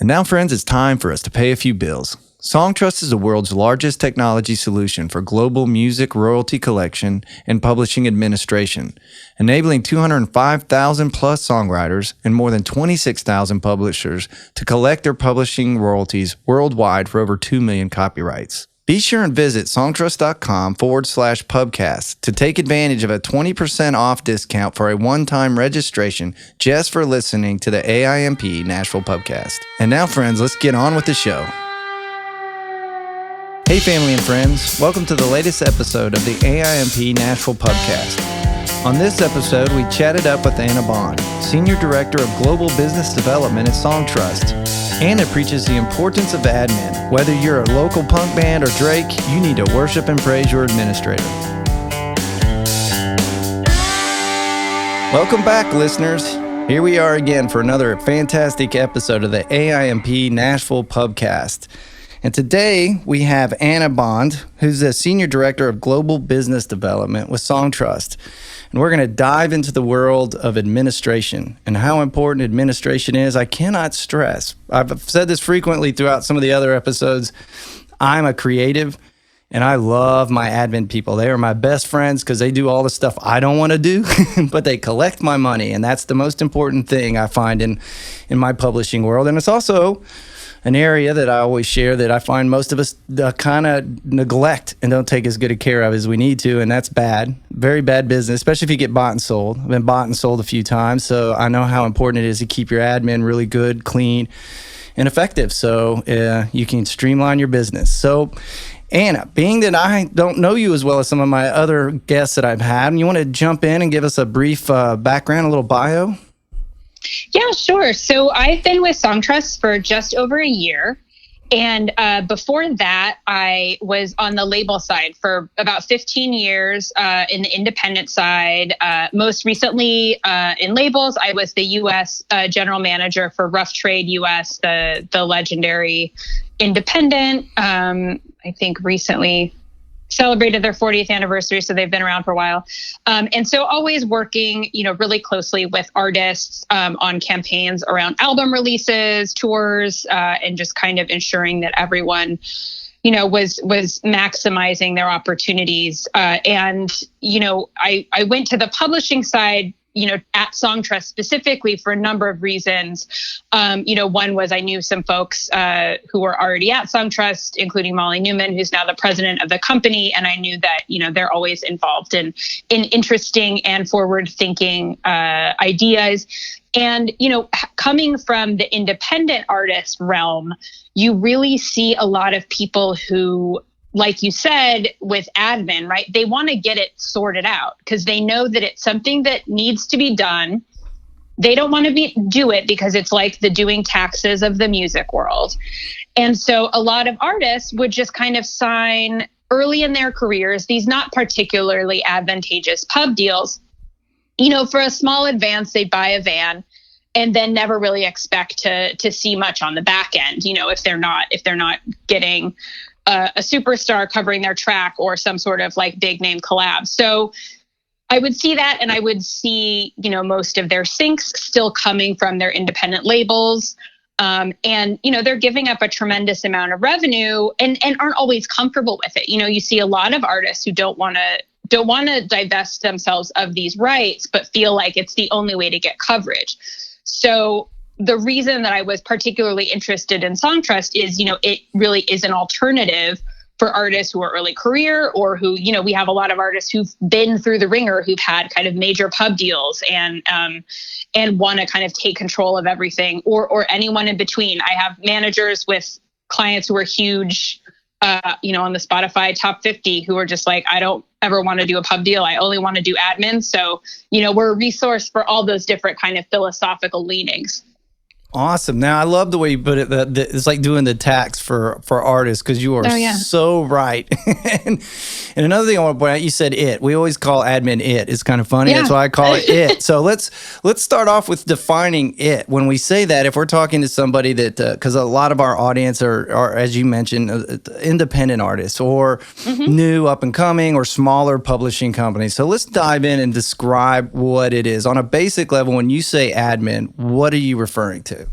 And now, friends, it's time for us to pay a few bills. Songtrust is the world's largest technology solution for global music royalty collection and publishing administration, enabling 205,000 plus songwriters and more than 26,000 publishers to collect their publishing royalties worldwide for over 2 million copyrights. Be sure and visit songtrust.com/pubcast to take advantage of a 20% off discount for a one-time registration just for listening to the AIMP Nashville Pubcast. And now, friends, let's get on with the show. Hey, family and friends. Welcome to the latest episode of the AIMP Nashville Pubcast. On this episode, we chatted up with Anna Bond, Senior Director of Global Business Development at Songtrust. Anna preaches the importance of admin. Whether you're a local punk band or Drake, you need to worship and praise your administrator. Welcome back, listeners. Here we are again for another fantastic episode of the AIMP Nashville Pubcast. And today we have Anna Bond, who's the Senior Director of Global Business Development with Songtrust. And we're going to dive into the world of administration and how important administration is. I cannot stress. I've said this frequently throughout some of the other episodes. I'm a creative and I love my admin people. They are my best friends because they do all the stuff I don't want to do, but they collect my money. And that's the most important thing I find in my publishing world. And it's also an area that I always share that I find most of us kind of neglect and don't take as good a care of as we need to, and that's bad. Very bad business, especially if you get bought and sold. I've been bought and sold a few times, so I know how important it is to keep your admin really good, clean, and effective so you can streamline your business. So, Anna, being that I don't know you as well as some of my other guests that I've had, you want to jump in and give us a brief background, a little bio? Yeah, sure. So I've been with Songtrust for just over a year. And before that, I was on the label side for about 15 years in the independent side. Most recently in labels, I was the U.S. General Manager for Rough Trade U.S., the legendary independent. I think recently celebrated their 40th anniversary, so they've been around for a while. And so always working, really closely with artists on campaigns around album releases, tours, and just kind of ensuring that everyone, was maximizing their opportunities. And I went to the publishing side, at Songtrust specifically for a number of reasons. One was I knew some folks who were already at Songtrust, including Molly Newman, who's now the president of the company. And I knew that, they're always involved in interesting and forward-thinking ideas. And, coming from the independent artist realm, you really see a lot of people who, like you said, with admin, right? They want to get it sorted out because they know that it's something that needs to be done. They don't want to do it because it's like the doing taxes of the music world. And so a lot of artists would just kind of sign early in their careers, these not particularly advantageous pub deals. For a small advance, they buy a van and then never really expect to see much on the back end, if they're not getting a superstar covering their track or some sort of like big name collab. So I would see that, and I would see, most of their syncs still coming from their independent labels. And, they're giving up a tremendous amount of revenue and aren't always comfortable with it. You see a lot of artists who don't want to divest themselves of these rights, but feel like it's the only way to get coverage. So the reason that I was particularly interested in Songtrust is, it really is an alternative for artists who are early career or who, we have a lot of artists who've been through the ringer, who've had kind of major pub deals and want to kind of take control of everything, or anyone in between. I have managers with clients who are huge, on the Spotify top 50 who are just like, I don't ever want to do a pub deal. I only want to do admin. So, we're a resource for all those different kind of philosophical leanings. Awesome. Now, I love the way you put it. It's like doing the tax for artists because you are so right. and another thing I want to point out, you said it. We always call admin it. It's kind of funny. Yeah. That's why I call it it. So let's start off with defining it. When we say that, if we're talking to somebody that, because a lot of our audience are, as you mentioned, independent artists or new up and coming or smaller publishing companies. So let's dive in and describe what it is. On a basic level, when you say admin, what are you referring to?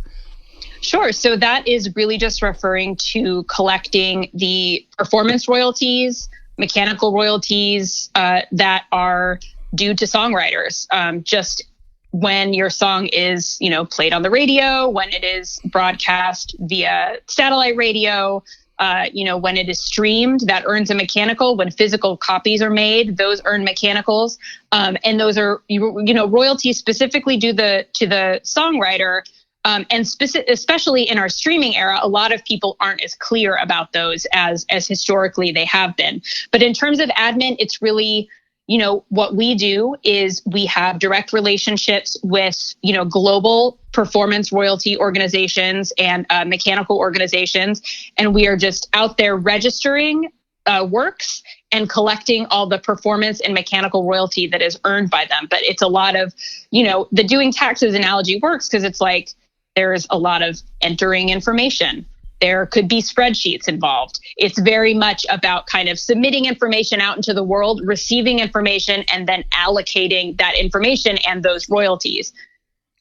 Sure. So that is really just referring to collecting the performance royalties, mechanical royalties that are due to songwriters. Just when your song is, played on the radio, when it is broadcast via satellite radio, when it is streamed, that earns a mechanical. When physical copies are made, those earn mechanicals. And those are, royalties specifically due to the songwriter. Especially in our streaming era, a lot of people aren't as clear about those as historically they have been. But in terms of admin, it's really, what we do is we have direct relationships with, global performance royalty organizations and mechanical organizations. And we are just out there registering works and collecting all the performance and mechanical royalty that is earned by them. But it's a lot of, the doing taxes analogy works because it's like, there's a lot of entering information. There could be spreadsheets involved. It's very much about kind of submitting information out into the world, receiving information, and then allocating that information and those royalties.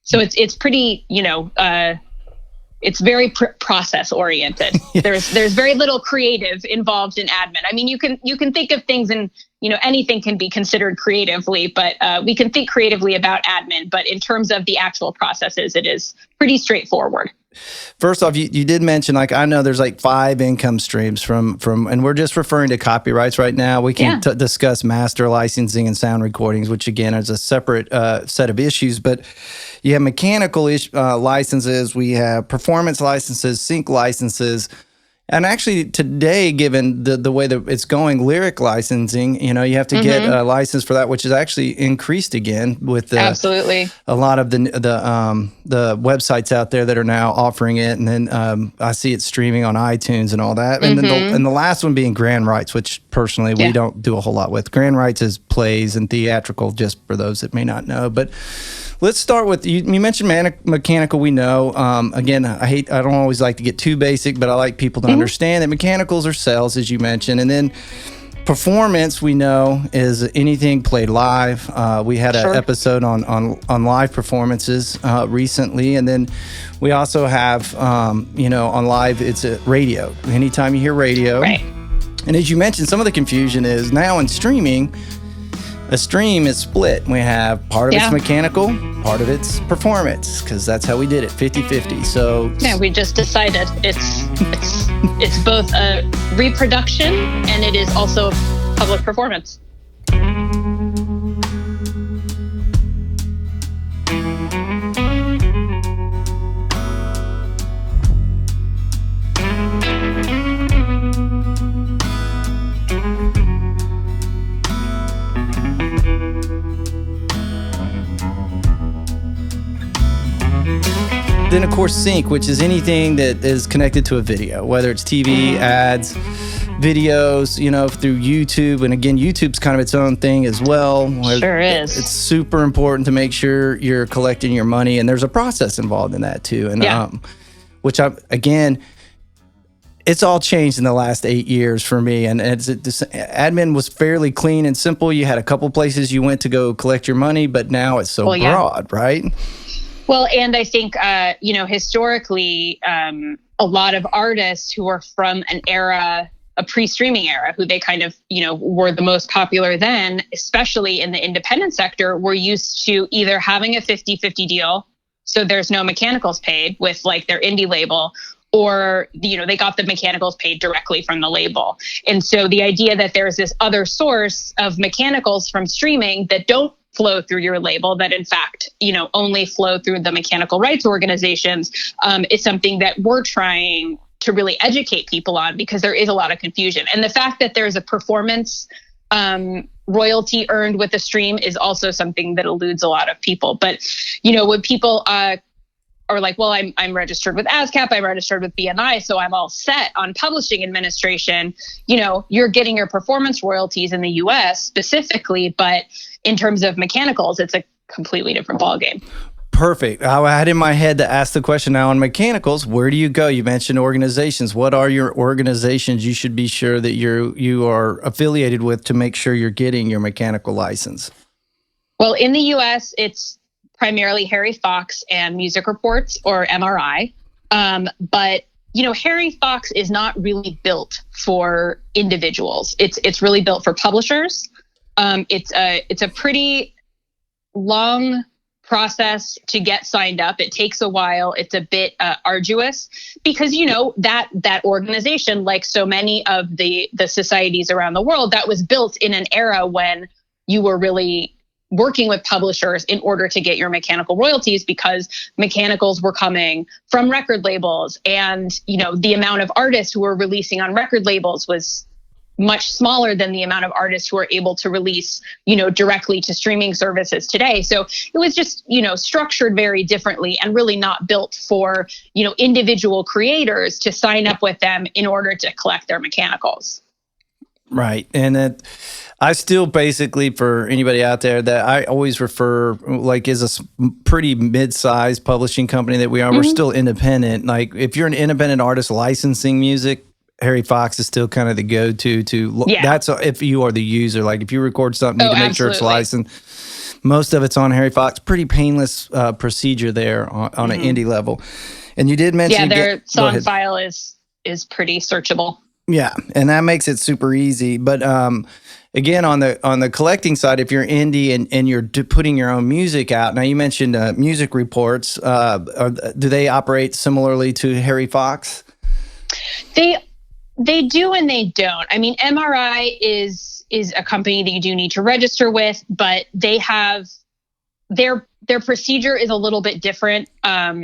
So it's pretty, it's very process oriented. There's very little creative involved in admin. I mean, you can think of things and, anything can be considered creatively, but we can think creatively about admin. But in terms of the actual processes, it is pretty straightforward. First off, you did mention, I know there's 5 income streams from, and we're just referring to copyrights right now. We can discuss master licensing and sound recordings, which again is a separate set of issues. But you have mechanical licenses, we have performance licenses, sync licenses. And actually today, given the way that it's going, lyric licensing, you have to get a license for that, which is actually increased again with absolutely a lot of the websites out there that are now offering it. And then I see it streaming on iTunes and all that. And then the last one being grand rights, which personally we don't do a whole lot with. Grand rights is plays and theatrical, just for those that may not know. But let's start with, you mentioned mechanical, we know. Again, I don't always like to get too basic, but I like people to understand that mechanicals are cells, as you mentioned. And then performance, we know, is anything played live. We had an episode on live performances recently. And then we also have, on live, it's a radio. Anytime you hear radio. Right. And as you mentioned, some of the confusion is now in streaming, a stream is split. We have part of it's mechanical, part of it's performance, because that's how we did it, 50-50. So we just decided it's both a reproduction and it is also public performance. Then, of course, sync, which is anything that is connected to a video, whether it's TV, ads, videos, through YouTube. And again, YouTube's kind of its own thing as well. Sure is. It's super important to make sure you're collecting your money. And there's a process involved in that, too. And it's all changed in the last 8 years for me. And admin was fairly clean and simple. You had a couple places you went to go collect your money, but now it's so broad, right? Well, and I think, historically, a lot of artists who are from an era, a pre-streaming era, who they kind of, were the most popular then, especially in the independent sector, were used to either having a 50-50 deal, so there's no mechanicals paid with their indie label, or, they got the mechanicals paid directly from the label. And so the idea that there's this other source of mechanicals from streaming that don't flow through your label, that in fact, only flow through the mechanical rights organizations, is something that we're trying to really educate people on, because there is a lot of confusion. And the fact that there's a performance royalty earned with the stream is also something that eludes a lot of people. But, when people are like, well, I'm registered with ASCAP, I'm registered with BMI, so I'm all set on publishing administration, you're getting your performance royalties in the US specifically, but in terms of mechanicals, it's a completely different ballgame. Perfect. I had in my head to ask the question now on mechanicals, where do you go? You mentioned organizations. What are your organizations you should be sure that you are affiliated with to make sure you're getting your mechanical license? Well, in the US, it's primarily Harry Fox and Music Reports, or MRI. But Harry Fox is not really built for individuals. It's really built for publishers. It's a pretty long process to get signed up. It takes a while. It's a bit arduous because that organization, like so many of the societies around the world, that was built in an era when you were really working with publishers in order to get your mechanical royalties, because mechanicals were coming from record labels, and the amount of artists who were releasing on record labels was much smaller than the amount of artists who are able to release, directly to streaming services today. So it was just, structured very differently and really not built for, individual creators to sign up with them in order to collect their mechanicals. Right. And I still basically, for anybody out there, that I always refer, like, as a pretty mid-sized publishing company that we are, we're still independent. Like, if you're an independent artist licensing music, Harry Fox is still kind of the go-to that's if you are the user. Like, if you record something, you need to make sure it's licensed. Most of it's on Harry Fox. Pretty painless procedure there on an indie level. And you did mention their song file is pretty searchable. Yeah, and that makes it super easy. But again, on the collecting side, if you're indie and you're putting your own music out, now you mentioned music reports. Do they operate similarly to Harry Fox? They do and they don't. I mean, MRI is a company that you do need to register with, but they have their procedure is a little bit different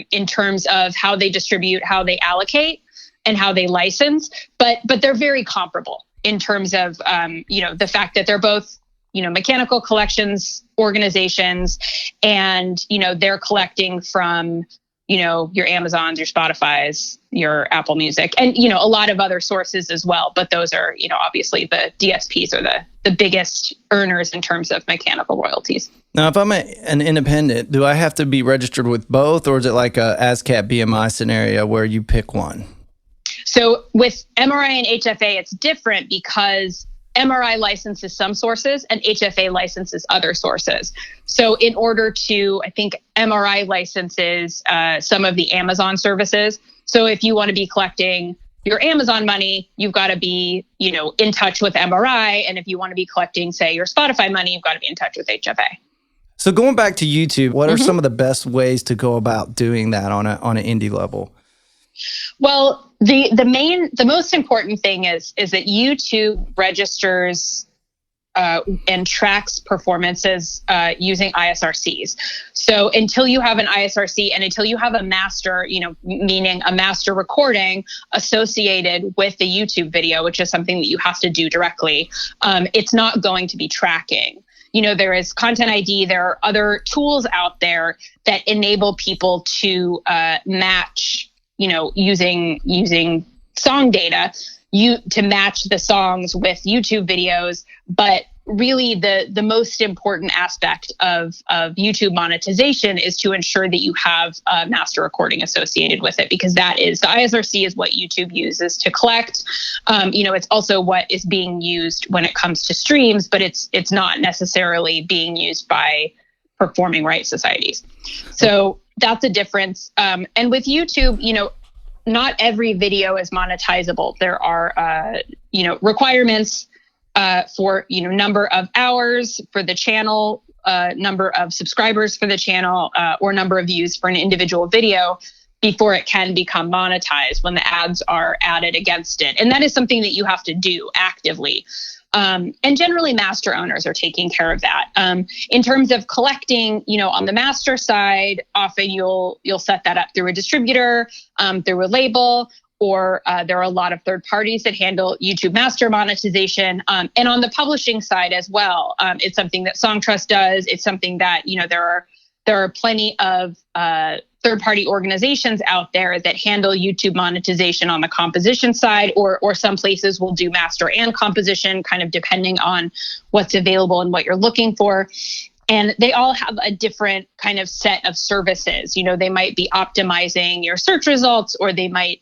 in terms of how they distribute, how they allocate, and how they license. But they're very comparable in terms of the fact that they're both mechanical collections organizations, and they're collecting from your Amazons, your Spotifys, your Apple Music, and a lot of other sources as well. But those are obviously the DSPs are the biggest earners in terms of mechanical royalties. Now, if I'm an independent, do I have to be registered with both, or is it like a ASCAP BMI scenario where you pick one? So with MRI and HFA, it's different because MRI licenses some sources and HFA licenses other sources. So in order to, I think MRI licenses some of the Amazon services. So if you want to be collecting your Amazon money, you've got to be, in touch with MRI. And if you want to be collecting, say, your Spotify money, you've got to be in touch with HFA. So going back to YouTube, what are some of the best ways to go about doing that on an indie level? Well, the most important thing is that YouTube registers and tracks performances using ISRCs. So until you have an ISRC and until you have a master, meaning a master recording associated with the YouTube video, which is something that you have to do directly, it's not going to be tracking. There is Content ID. There are other tools out there that enable people to match, using song data, to match the songs with YouTube videos. But really the most important aspect of YouTube monetization is to ensure that you have a master recording associated with it, because that is, the ISRC is what YouTube uses to collect. It's also what is being used when it comes to streams, but it's not necessarily being used by performing rights societies. So that's a difference. And with YouTube, not every video is monetizable. There are, requirements for, number of hours for the channel, number of subscribers for the channel, or number of views for an individual video before it can become monetized when the ads are added against it. And that is something that you have to do actively. And generally master owners are taking care of that. In terms of collecting, on the master side, often you'll set that up through a distributor, through a label, or there are a lot of third parties that handle YouTube master monetization. And on the publishing side as well, it's something that Songtrust does. It's something that, there are plenty of third-party organizations out there that handle YouTube monetization on the composition side, or some places will do master and composition, kind of depending on what's available and what you're looking for. And they all have a different kind of set of services. They might be optimizing your search results, or they might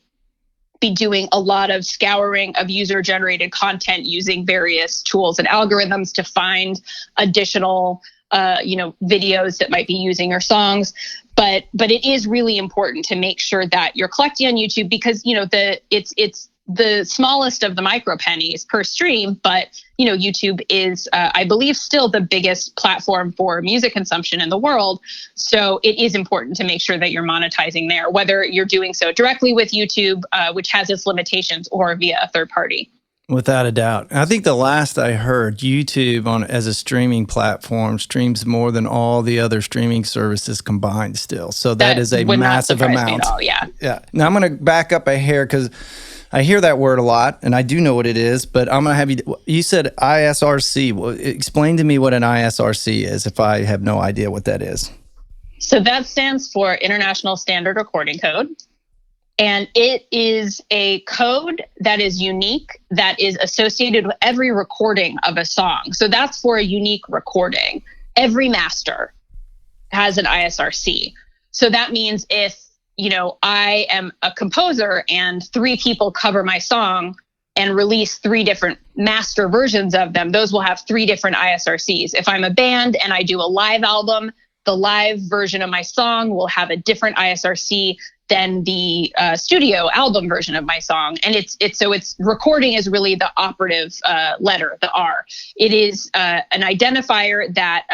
be doing a lot of scouring of user-generated content using various tools and algorithms to find additional videos that might be using your songs. But it is really important to make sure that you're collecting on YouTube because, it's the smallest of the micro pennies per stream, but YouTube is, I believe, still the biggest platform for music consumption in the world. So it is important to make sure that you're monetizing there, whether you're doing so directly with YouTube, which has its limitations, or via a third party. Without a doubt. I think the last I heard, YouTube as a streaming platform streams more than all the other streaming services combined still. So that is a massive amount. Yeah. Now I'm going to back up a hair because I hear that word a lot and I do know what it is, but I'm going to have you said ISRC. Well, explain to me what an ISRC is if I have no idea what that is. So that stands for International Standard Recording Code. And it is a code that is unique, that is associated with every recording of a song. So that's for a unique recording. Every master has an ISRC. So that means if, I am a composer and 3 people cover my song and release 3 different master versions of them, those will have 3 different ISRCs. If I'm a band and I do a live album, the live version of my song will have a different ISRC than the studio album version of my song. And it's recording is really the operative letter, the R. It is an identifier that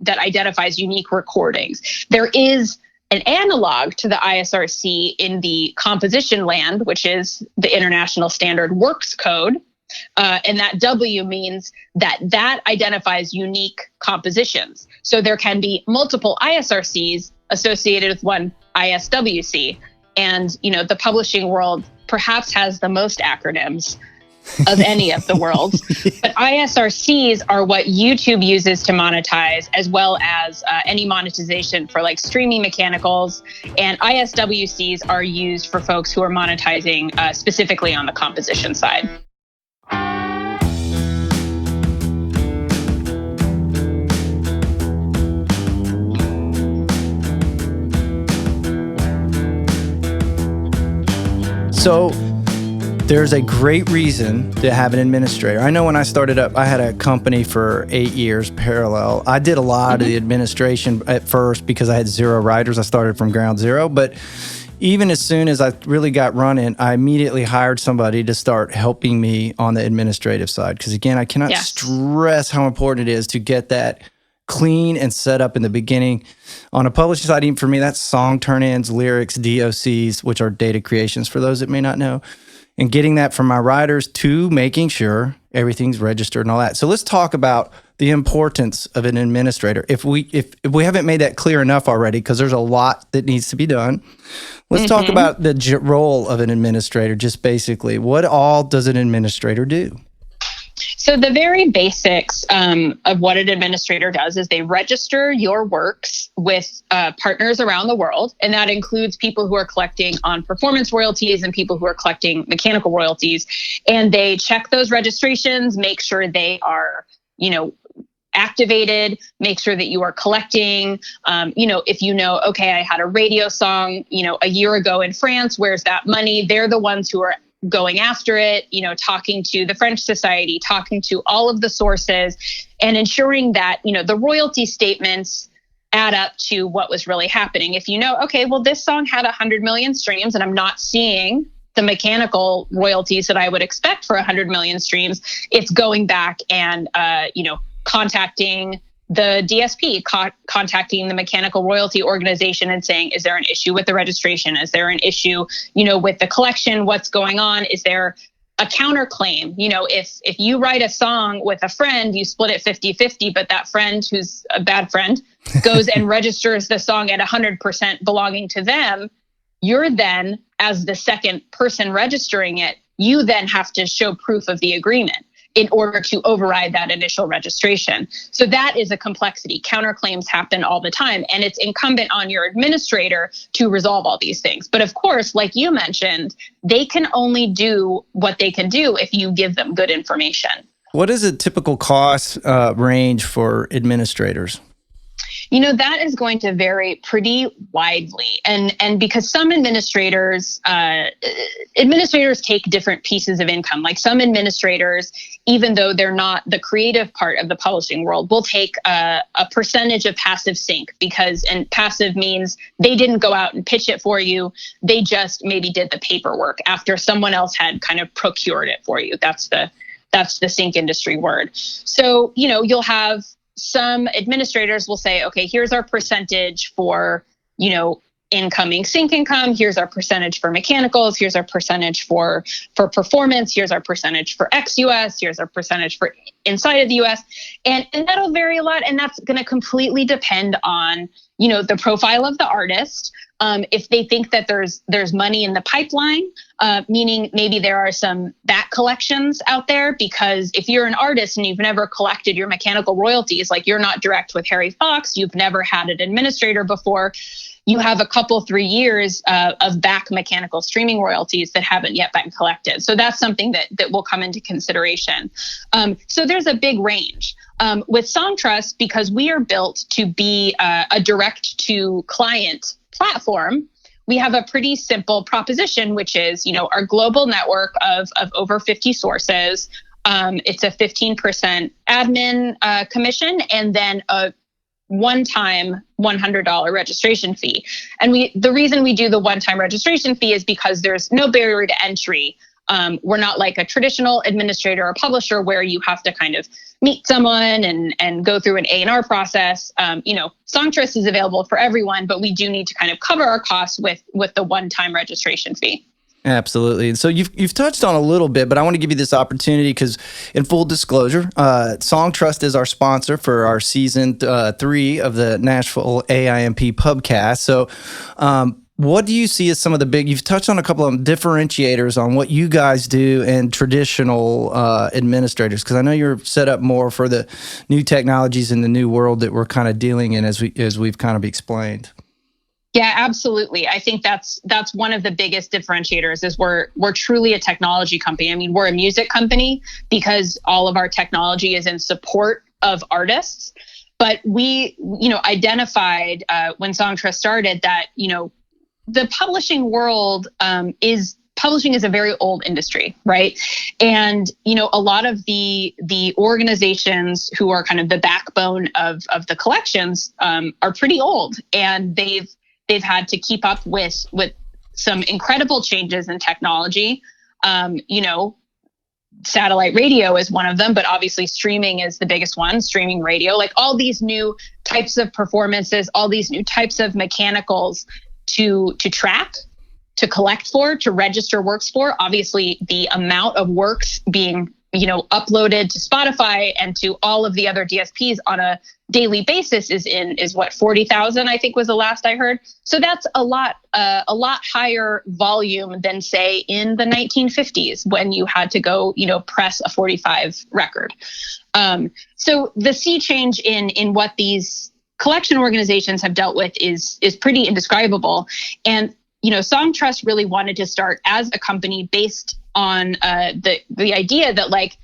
identifies unique recordings. There is an analog to the ISRC in the composition land, which is the International Standard Works Code. And that W means that identifies unique compositions. So there can be multiple ISRCs associated with one ISWC. And, the publishing world perhaps has the most acronyms of any of the worlds. But ISRCs are what YouTube uses to monetize, as well as any monetization for like streaming mechanicals. And ISWCs are used for folks who are monetizing specifically on the composition side. So there's a great reason to have an administrator. I know when I started up, I had a company for 8 years parallel. I did a lot of the administration at first because I had 0 writers. I started from ground zero. But even as soon as I really got running, I immediately hired somebody to start helping me on the administrative side. Because again, I cannot stress how important it is to get that clean and set up in the beginning. On a publishing side, even for me, that's song turn-ins, lyrics, DOCs, which are data creations for those that may not know, and getting that from my writers to making sure everything's registered and all that. So let's talk about the importance of an administrator. If we haven't made that clear enough already, because there's a lot that needs to be done, let's talk about the role of an administrator. Just basically, what all does an administrator do? So the very basics of what an administrator does is they register your works with partners around the world. And that includes people who are collecting on performance royalties and people who are collecting mechanical royalties. And they check those registrations, make sure they are, activated, make sure that you are collecting. If okay, I had a radio song, a year ago in France, where's that money? They're the ones who are going after it, talking to the French Society, talking to all of the sources, and ensuring that, the royalty statements add up to what was really happening. If okay, well, this song had 100 million streams and I'm not seeing the mechanical royalties that I would expect for 100 million streams, it's going back and, contacting the DSP, contacting the mechanical royalty organization and saying, is there an issue with the registration? Is there an issue, with the collection? What's going on? Is there a counterclaim? If you write a song with a friend, you split it 50-50, but that friend who's a bad friend goes and registers the song at 100% belonging to them, you're then, as the second person registering it, you then have to show proof of the agreement in order to override that initial registration. So that is a complexity. Counterclaims happen all the time, and it's incumbent on your administrator to resolve all these things. But of course, like you mentioned, they can only do what they can do if you give them good information. What is a typical cost range for administrators? That is going to vary pretty widely. And because some administrators, administrators take different pieces of income. Like some administrators, even though they're not the creative part of the publishing world, will take a percentage of passive sync and passive means they didn't go out and pitch it for you. They just maybe did the paperwork after someone else had kind of procured it for you. That's the sync industry word. So, you'll have some administrators will say, okay, here's our percentage for, incoming sync income. Here's our percentage for mechanicals. Here's our percentage for performance. Here's our percentage for ex-US. Here's our percentage for inside of the US. And that'll vary a lot. And that's going to completely depend on, the profile of the artist. If they think that there's money in the pipeline, meaning maybe there are some back collections out there, because if you're an artist and you've never collected your mechanical royalties, like you're not direct with Harry Fox, you've never had an administrator before, you have a couple, 3 years of back mechanical streaming royalties that haven't yet been collected. So that's something that will come into consideration. So there's a big range. With Songtrust, because we are built to be a direct to client platform, we have a pretty simple proposition, which is, our global network of over 50 sources. It's a 15% admin commission, and then a one-time $100 registration fee. And the reason we do the one-time registration fee is because there's no barrier to entry. We're not like a traditional administrator or publisher where you have to kind of meet someone and go through an A&R process. Songtrust is available for everyone, but we do need to kind of cover our costs with the one-time registration fee. Absolutely. So you've touched on a little bit, but I want to give you this opportunity because, in full disclosure, Songtrust is our sponsor for our season 3 of the Nashville AIMP Pubcast. So what do you see as some of the you've touched on a couple of differentiators on what you guys do and traditional administrators, because I know you're set up more for the new technologies in the new world that we're kind of dealing in as we've kind of explained. Yeah, absolutely. I think that's one of the biggest differentiators is we're truly a technology company. I mean, we're a music company because all of our technology is in support of artists. But we, identified when Songtrust started that, the publishing world publishing is a very old industry, right? And, a lot of the organizations who are kind of the backbone of the collections are pretty old, and they've had to keep up with some incredible changes in technology. Satellite radio is one of them, but obviously streaming is the biggest one, streaming radio, like all these new types of performances, all these new types of mechanicals to track, to collect for, to register works for. Obviously, the amount of works being uploaded to Spotify and to all of the other DSPs on a daily basis is what, 40,000, I think was the last I heard. So that's a lot higher volume than say in the 1950s when you had to go, press a 45 record. So the sea change in what these collection organizations have dealt with is pretty indescribable. And, Songtrust really wanted to start as a company based on the idea that,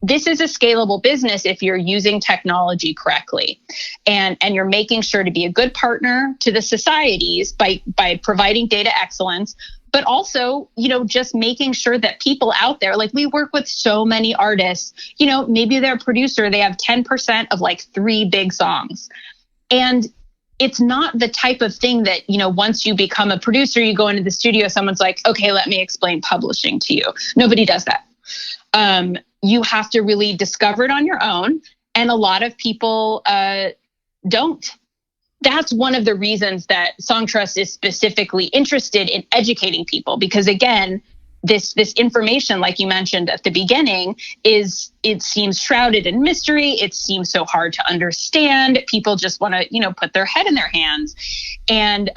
this is a scalable business if you're using technology correctly, and you're making sure to be a good partner to the societies by providing data excellence, but also, just making sure that people out there, like we work with so many artists, maybe they're a producer, they have 10% of 3 big songs. And it's not the type of thing that, once you become a producer, you go into the studio, someone's like, okay, let me explain publishing to you. Nobody does that. You have to really discover it on your own. And a lot of people don't. That's one of the reasons that Songtrust is specifically interested in educating people, because again, this information, like you mentioned at the beginning, it seems shrouded in mystery. It seems so hard to understand. People just want to, put their head in their hands. And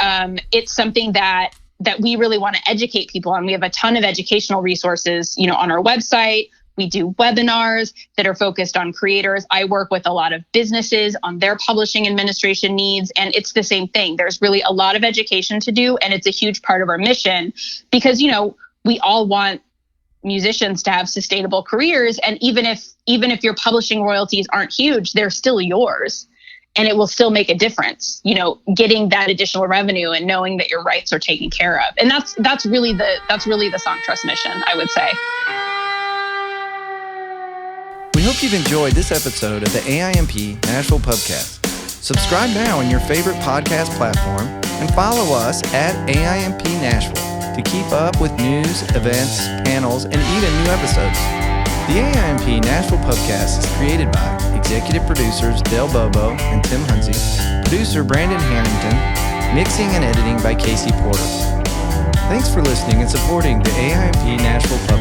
it's something that we really want to educate people on. We have a ton of educational resources, on our website. We do webinars that are focused on creators. I work with a lot of businesses on their publishing administration needs, and it's the same thing. There's really a lot of education to do, and it's a huge part of our mission because, we all want musicians to have sustainable careers. And even if your publishing royalties aren't huge, they're still yours. and it will still make a difference, getting that additional revenue and knowing that your rights are taken care of. And that's really the Songtrust mission, I would say. We hope you've enjoyed this episode of the AIMP Nashville Pubcast. Subscribe now on your favorite podcast platform and follow us at AIMP Nashville to keep up with news, events, panels, and even new episodes. The AIMP Nashville Pubcast is created by executive producers Del Bobo and Tim Huntsey, producer Brandon Harrington, mixing and editing by Casey Porter. Thanks for listening and supporting the AIMP Nashville Pubcast.